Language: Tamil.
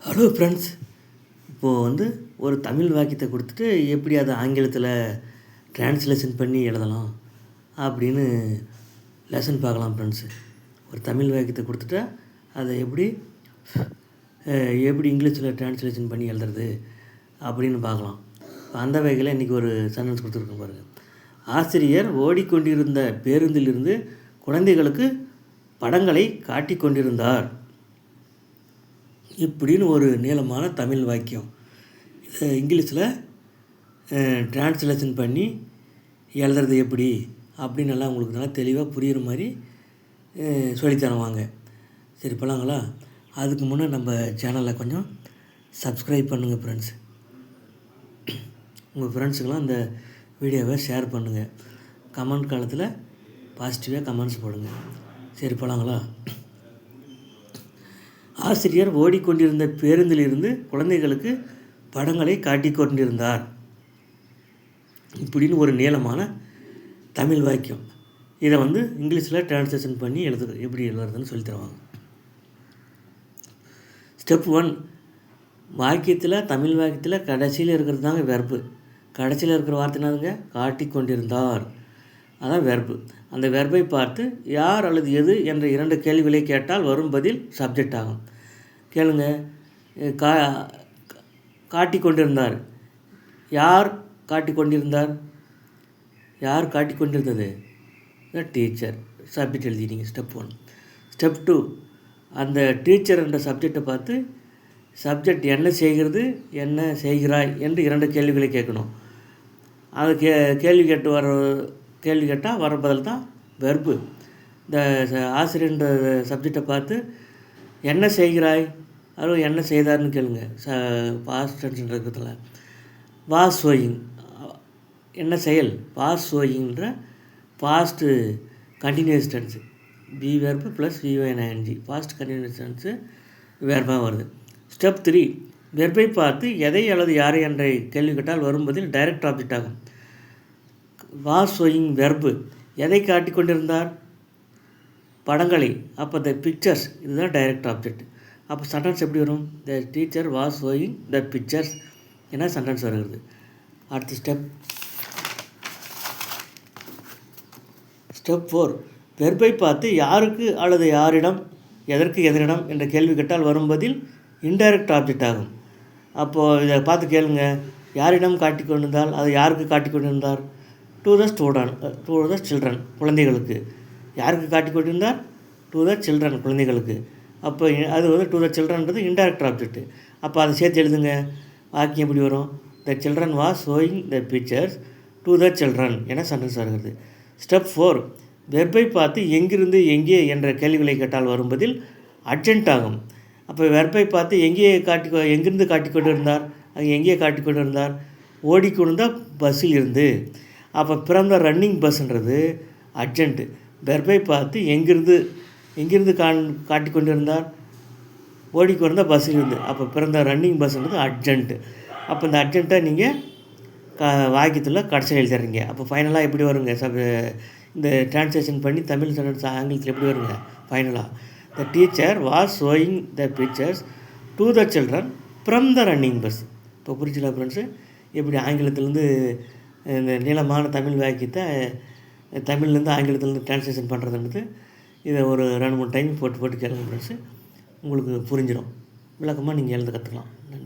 Hello friends. இப்போது ஒரு தமிழ் வாக்கியத்தை கொடுத்துட்டு எப்படி அதை ஆங்கிலத்தில் ட்ரான்ஸ்லேஷன் பண்ணி எழுதலாம் அப்படின்னு லெசன் பார்க்கலாம் ஃப்ரெண்ட்ஸு. ஒரு தமிழ் வாக்கியத்தை கொடுத்துட்டா அதை எப்படி இங்கிலீஷில் ட்ரான்ஸ்லேஷன் பண்ணி எழுதுறது அப்படின்னு பார்க்கலாம். அந்த வகையில் இன்றைக்கி ஒரு சென்டென்ஸ் கொடுத்துருக்கோம் பாருங்கள். ஆசிரியர் ஓடிக்கொண்டிருந்த பேருந்திலிருந்து குழந்தைகளுக்கு படங்களை காட்டி கொண்டிருந்தார் இப்படின்னு ஒரு நீளமான தமிழ் வாக்கியம். இதை இங்கிலீஷில் ட்ரான்ஸ்லேஷன் பண்ணி எழுதுறது எப்படி அப்படின்னு நல்லா உங்களுக்கு நல்லா தெளிவாக புரிகிற மாதிரி சொல்லித்தருவாங்க. சரி போகலாங்களா? அதுக்கு முன்னே நம்ம சேனலில் கொஞ்சம் சப்ஸ்கிரைப் பண்ணுங்கள் ஃப்ரெண்ட்ஸ். உங்கள் ஃப்ரெண்ட்ஸுக்கெல்லாம் இந்த வீடியோவை ஷேர் பண்ணுங்கள். கமெண்ட் காலத்தில் பாசிட்டிவாக கமெண்ட்ஸ் போடுங்க. சரி போகலாங்களா? ஆசிரியர் ஓடிக்கொண்டிருந்த பேருந்திலிருந்து குழந்தைகளுக்கு படங்களை காட்டிக் கொண்டிருந்தார் இப்படின்னு ஒரு நீளமான தமிழ் வாக்கியம். இதை இங்கிலீஷில் ட்ரான்ஸ்லேஷன் பண்ணி எப்படி எழுதுறதுன்னு சொல்லி தருவாங்க. ஸ்டெப் 1. வாக்கியத்தில் தமிழ் வாக்கியத்தில் கடைசியில் இருக்கிறது தாங்க வெர்பு. கடைசியில் இருக்கிற வார்த்தை என்னதுங்க? காட்டி கொண்டிருந்தார். அதான் வெர்பு. அந்த வெர்பை பார்த்து யார் அல்லது எது என்ற 2 கேள்விகளை கேட்டால் வரும் பதில் சப்ஜெக்ட் ஆகும். கேளுங்க. காட்டி கொண்டிருந்தார். யார் காட்டி கொண்டிருந்தார்? யார் காட்டி கொண்டிருந்தது? டீச்சர். சப்ஜெக்ட் எழுதிட்டீங்க. ஸ்டெப் 1. ஸ்டெப் 2. அந்த டீச்சர் என்ற சப்ஜெக்டை பார்த்து சப்ஜெக்ட் என்ன செய்கிறது, என்ன செய்கிறாய் என்று 2 கேள்விகளை கேட்கணும். அது கேள்வி கேட்டால் வர பதில் தான் வெர்பு. இந்த ஆசிரியர்ன்ற சப்ஜெக்டை பார்த்து என்ன செய்கிறாய், அதுவும் என்ன செய்தார்னு கேளுங்க. பாஸ்ட் டென்ஸ்ன்ற இருக்கிறதுல வாஸ் சோயிங் என்ன செயல், வாஸ் சோயிங்ன்ற past continuous tense. Be verb plus V O N I N G past continuous tense வெர்பாக வருது. ஸ்டெப் 3. வெர்பை பார்த்து எதை அல்லது யாரை என்ற கேள்வி கேட்டால் வரும்பதில் டைரக்ட் ஆப்ஜெக்ட் ஆகும். Was showing verb. எதை காட்டி கொண்டிருந்தார்? படங்களை. அப்போ த பிக்சர்ஸ் இதுதான் டைரக்ட் ஆப்ஜெக்ட். அப்போ சென்டென்ஸ் எப்படி வரும்? The teacher was showing the pictures என சென்டென்ஸ் வருகிறது. அடுத்த ஸ்டெப் 4. வெர்பை பார்த்து யாருக்கு அல்லது யாரிடம், எதற்கு எதனிடம் என்ற கேள்வி கேட்டால் வரும்பதில் இன்டைரக்ட் ஆப்ஜெக்ட் ஆகும். அப்போது இதை பார்த்து கேளுங்க. யாரிடம் காட்டி கொண்டிருந்தால் அது யாருக்கு காட்டி கொண்டிருந்தார்? டு த சில்ட்ரன் குழந்தைகளுக்கு. யாருக்கு காட்டி கொண்டிருந்தார்? டு த சில்ட்ரன் குழந்தைகளுக்கு. அப்போ அது டு த சில்ட்ரன்றது இன்டைரக்ட் ஆப்ஜெக்ட். அப்போ அதை சேர்த்து எழுதுங்க. வாக்கியம் எப்படி வரும்? The children was showing the pictures to the children என சென்டென்ஸ் வருகிறது. ஸ்டெப் 4. வெர்பை பார்த்து எங்கிருந்து எங்கே என்ற கேள்விகளை கேட்டால் வரும்பதில் அட்ஜென்ட் ஆகும். அப்போ வெர்பை பார்த்து எங்கிருந்து காட்டி கொண்டிருந்தார்? அது எங்கே காட்டி கொண்டிருந்தார்? ஓடிக்கொண்டிருந்த பஸ்ஸில் இருந்து. அப்போ பிறந்த ரன்னிங் பஸ்ன்றது அர்ஜென்ட்டு. வெர்பை பார்த்து எங்கிருந்து காட்டி கொண்டிருந்தார்? ஓடிக்கொண்டிருந்த பஸ்ஸில் இருந்து. அப்போ பிறந்த ரன்னிங் பஸ்ன்றது அர்ஜென்ட்டு. அப்போ இந்த அர்ஜென்ட்டை நீங்கள் வாக்கியத்தில் கடைசியில் எழுதுறீங்க. அப்போ ஃபைனலாக எப்படி வருங்க? இந்த ட்ரான்ஸ்லேஷன் பண்ணி தமிழ் சென்டென்ஸ் ஆங்கிலத்தில் எப்படி வருங்க ஃபைனலாக? The teacher was showing the pictures to the children from the running bus. இப்போ புரிஞ்சுல ஃப்ரெண்ட்ஸு? எப்படி ஆங்கிலத்திலேருந்து இந்த நீளமான தமிழ் வாக்கியத்தை தமிழ்லேருந்து ஆங்கிலத்திலேருந்து ட்ரான்ஸ்லேஷன் பண்ணுறதுன்றது இதை ஒரு 2-3 டைம் போட்டு கேளுங்க ஃப்ரெண்ட்ஸு. உங்களுக்கு புரிஞ்சிடும். விளக்கமாக நீங்கள் எழுத கற்றுக்கலாம். நன்றி.